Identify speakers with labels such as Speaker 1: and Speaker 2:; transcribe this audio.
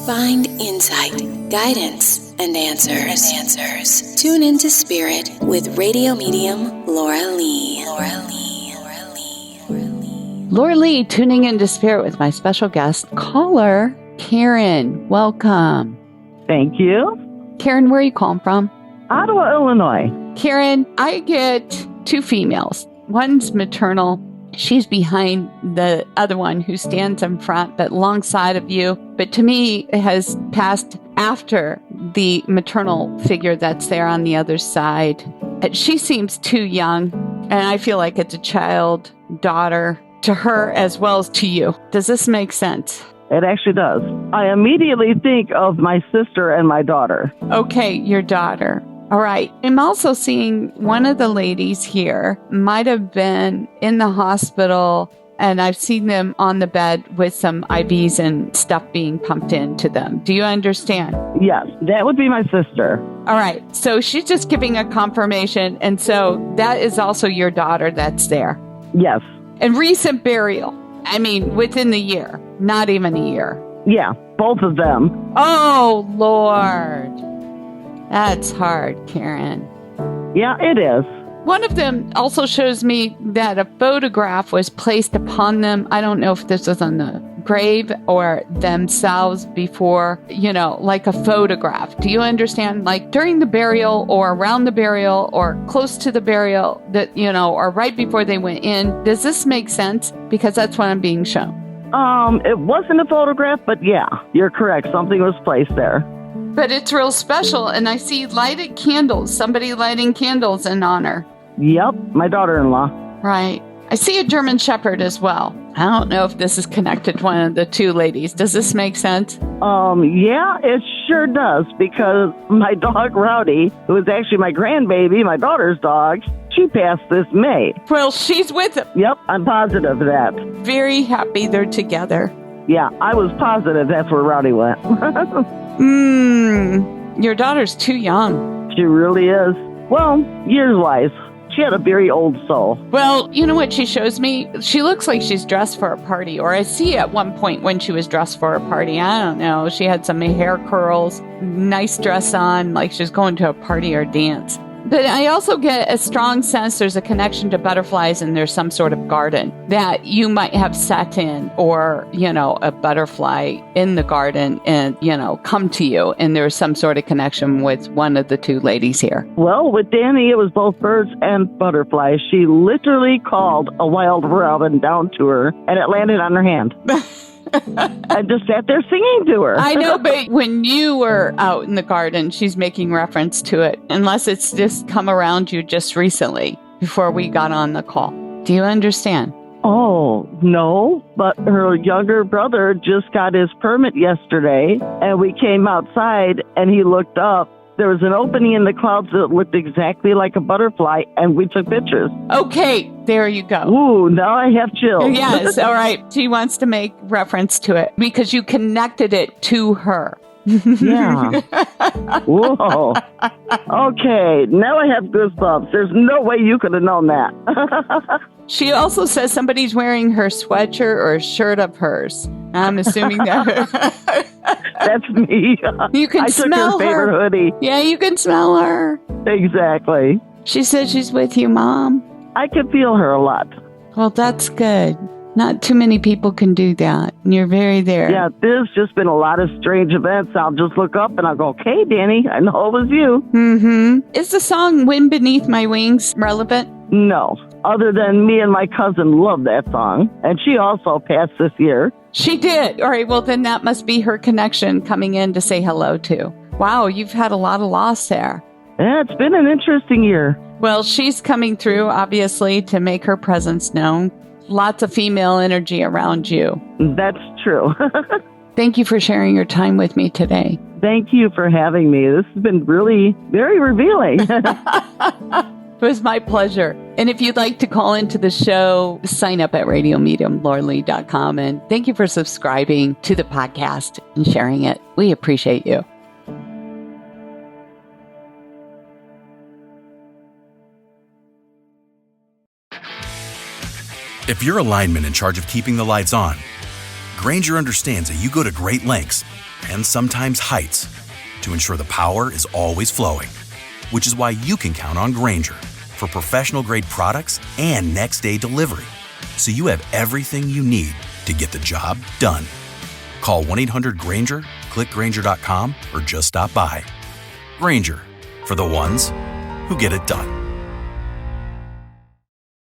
Speaker 1: Find insight, guidance, and answers. Tune into Spirit with radio medium Laura Lee.
Speaker 2: Laura Lee, tuning into Spirit with my special guest, caller Karen. Welcome.
Speaker 3: Thank you.
Speaker 2: Karen, where are you calling from?
Speaker 3: Ottawa, Illinois.
Speaker 2: Karen, I get two females. One's maternal. She's behind the other one who stands in front, but alongside of you. But to me, it has passed after the maternal figure that's there on the other side. She seems too young, and I feel like it's a child, daughter to her as well as to you. Does this make sense?
Speaker 3: It actually does. I immediately think of my sister and my daughter.
Speaker 2: Okay, your daughter. All right. I'm also seeing one of the ladies here might have been in the hospital, and I've seen them on the bed with some IVs and stuff being pumped into them. Do you understand?
Speaker 3: Yes, that would be my sister.
Speaker 2: All right. So she's just giving a confirmation. And so that is also your daughter that's there.
Speaker 3: Yes.
Speaker 2: And recent burial. I mean, within the year, not even a year.
Speaker 3: Yeah, both of them.
Speaker 2: Oh, Lord. That's hard, Karen.
Speaker 3: Yeah, it is.
Speaker 2: One of them also shows me that a photograph was placed upon them. I don't know if this was on the grave or themselves before, like a photograph. Do you understand? Like during the burial or around the burial or close to the burial, that or right before they went in. Does this make sense? Because that's what I'm being shown.
Speaker 3: It wasn't a photograph, but yeah, you're correct. Something was placed there.
Speaker 2: But it's real special, and I see lighted candles, somebody lighting candles in honor.
Speaker 3: Yep, my daughter-in-law.
Speaker 2: Right. I see a German Shepherd as well. I don't know if this is connected to one of the two ladies. Does this make sense?
Speaker 3: Yeah, it sure does, because my dog Rowdy, who is actually my grandbaby, my daughter's dog, she passed this May.
Speaker 2: Well, she's with him.
Speaker 3: Yep, I'm positive of that.
Speaker 2: Very happy they're together.
Speaker 3: Yeah, I was positive that's where Rowdy went.
Speaker 2: Your daughter's too young.
Speaker 3: She really is. Well, years-wise. She had a very old soul.
Speaker 2: Well, you know what she shows me? She looks like she's dressed for a party, or I see at one point when she was dressed for a party. I don't know. She had some hair curls, nice dress on, like she's going to a party or dance. But I also get a strong sense there's a connection to butterflies, and there's some sort of garden that you might have sat in, or, a butterfly in the garden and, come to you. And there's some sort of connection with one of the two ladies here.
Speaker 3: Well, with Danny, it was both birds and butterflies. She literally called a wild robin down to her, and it landed on her hand. I just sat there singing to her.
Speaker 2: I know, but when you were out in the garden, she's making reference to it, unless it's just come around you just recently before we got on the call. Do you understand?
Speaker 3: Oh, no, but her younger brother just got his permit yesterday, and we came outside, and he looked up. There was an opening in the clouds that looked exactly like a butterfly, and we took pictures.
Speaker 2: Okay, there you go.
Speaker 3: Ooh, now I have chills.
Speaker 2: Yes, all right. She wants to make reference to it because you connected it to her.
Speaker 3: Yeah. Whoa. Okay, now I have goosebumps. There's no way you could have known that.
Speaker 2: She also says somebody's wearing her sweatshirt or a shirt of hers. I'm assuming that.
Speaker 3: That's me.
Speaker 2: You can smell
Speaker 3: took her favorite hoodie.
Speaker 2: Yeah, you can smell her.
Speaker 3: Exactly.
Speaker 2: She said she's with you, Mom.
Speaker 3: I can feel her a lot.
Speaker 2: Well, that's good. Not too many people can do that. And you're very there.
Speaker 3: Yeah, there's just been a lot of strange events. I'll just look up and I'll go, okay, Danny, I know it was you.
Speaker 2: Mm-hmm. Is the song Wind Beneath My Wings relevant?
Speaker 3: No. Other than me and my cousin love that song. And she also passed this year.
Speaker 2: She did. All right, well, then that must be her connection coming in to say hello to. Wow, you've had a lot of loss there.
Speaker 3: Yeah, it's been an interesting year.
Speaker 2: Well, she's coming through, obviously, to make her presence known. Lots of female energy around you.
Speaker 3: That's true.
Speaker 2: Thank you for sharing your time with me today.
Speaker 3: Thank you for having me. This has been really very revealing.
Speaker 2: It was my pleasure. And if you'd like to call into the show, sign up at radiomediumlauralee.com. And thank you for subscribing to the podcast and sharing it. We appreciate you.
Speaker 4: If you're a lineman in charge of keeping the lights on, Grainger understands that you go to great lengths, and sometimes heights, to ensure the power is always flowing. Which is why you can count on Grainger for professional-grade products and next-day delivery, so you have everything you need to get the job done. Call 1-800-GRAINGER, click Grainger.com, or just stop by. Grainger, for the ones who get it done.